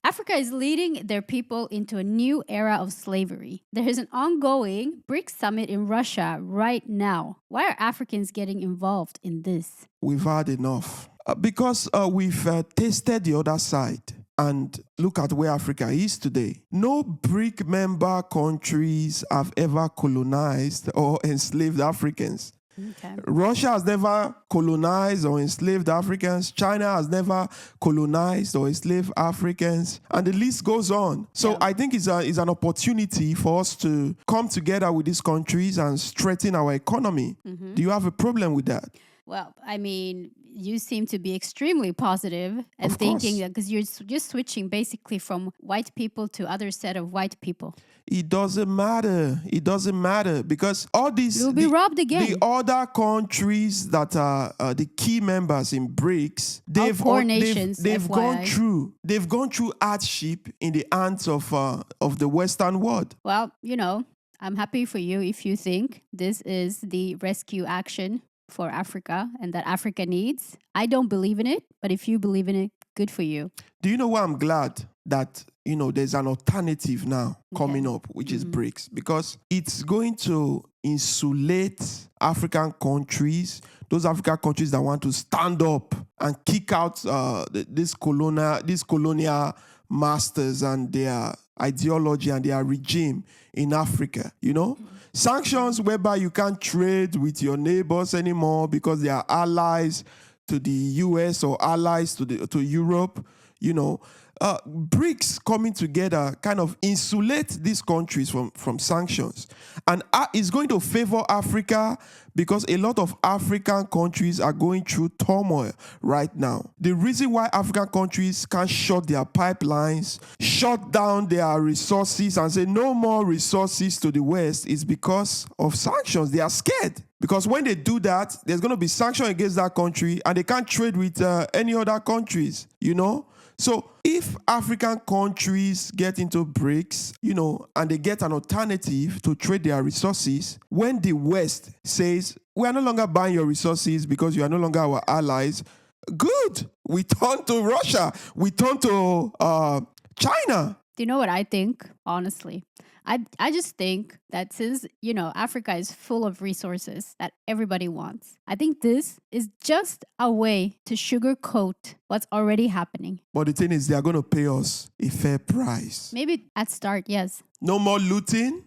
Africa is leading their people into a new era of slavery. There is an ongoing BRICS summit in Russia right now. Why are Africans getting involved in this? We've had enough. Because we've tasted the other side. And look at where Africa is today. No BRIC member countries have ever colonized or enslaved Africans. Okay. Russia has never colonized or enslaved Africans. China has never colonized or enslaved Africans. And the list goes on. So I think it's an opportunity for us to come together with these countries and strengthen our economy. Mm-hmm. Do you have a problem with that? Well, I mean, you seem to be extremely positive and thinking that because you're just switching basically from white people to other set of white people. It doesn't matter. It doesn't matter because all these you'll be robbed again. The other countries that are the key members in BRICS, they've gone through hardship in the hands of the Western world. Well, I'm happy for you if you think this is the rescue action for Africa and that Africa needs. I don't believe in it, but if you believe in it, good for you. Do you know why I'm glad that, there's an alternative now coming up, which is BRICS, because it's going to insulate African countries, those African countries that want to stand up and kick out these colonial masters and their ideology and their regime in Africa, Sanctions whereby you can't trade with your neighbors anymore because they are allies to the US or allies to Europe, BRICS coming together kind of insulate these countries from sanctions. And it's going to favor Africa because a lot of African countries are going through turmoil right now. The reason why African countries can't shut their pipelines, shut down their resources and say no more resources to the West is because of sanctions. They are scared. Because when they do that, there's going to be sanctions against that country and they can't trade with any other countries, So if African countries get into BRICS, and they get an alternative to trade their resources, when the West says, we are no longer buying your resources because you are no longer our allies, good. We turn to Russia. We turn to China. Do you know what I think, honestly? I just think that since, Africa is full of resources that everybody wants, I think this is just a way to sugarcoat what's already happening. But the thing is, they are going to pay us a fair price. Maybe at start, yes. No more looting,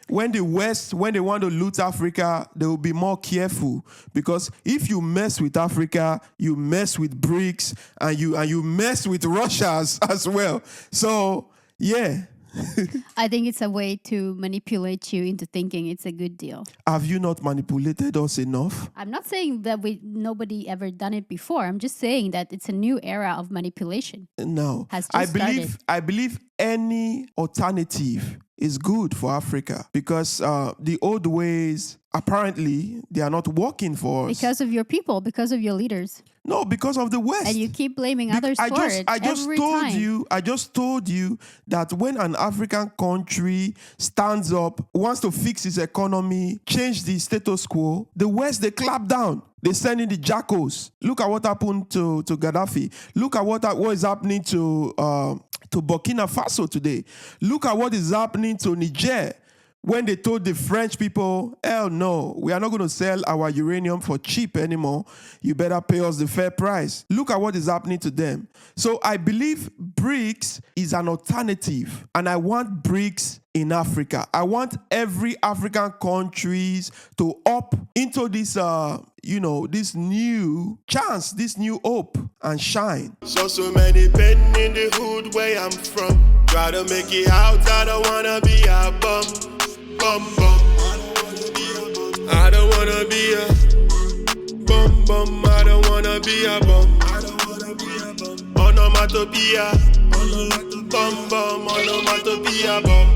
When the West, when they want to loot Africa, they will be more careful because if you mess with Africa, you mess with BRICS and you mess with Russia as well. So, yeah. I think it's a way to manipulate you into thinking it's a good deal. Have you not manipulated us enough? I'm not saying that nobody ever done it before. I'm just saying that it's a new era of manipulation. No. I believe any alternative is good for Africa because the old ways, apparently, they are not working for us. Because of your people, because of your leaders. No, because of the West. And you keep blaming others for it. I just told you that when an African country stands up, wants to fix its economy, change the status quo, the West, they clap down. They send in the jackals. Look at what happened to Gaddafi. Look at what is happening to Burkina Faso today. Look at what is happening to Niger. When they told the French people, hell no, we are not going to sell our uranium for cheap anymore. You better pay us the fair price. Look at what is happening to them. So I believe BRICS is an alternative. And I want BRICS in Africa. I want every African countries to up into this, this new chance, this new hope and shine. So many pen in the hood where I'm from. Try to make it out, I don't want to be a bum. Bum bum. I don't wanna be a bum bum. I don't wanna be a bum. Onomatopoeia. Bum bum. Onomatopoeia bum.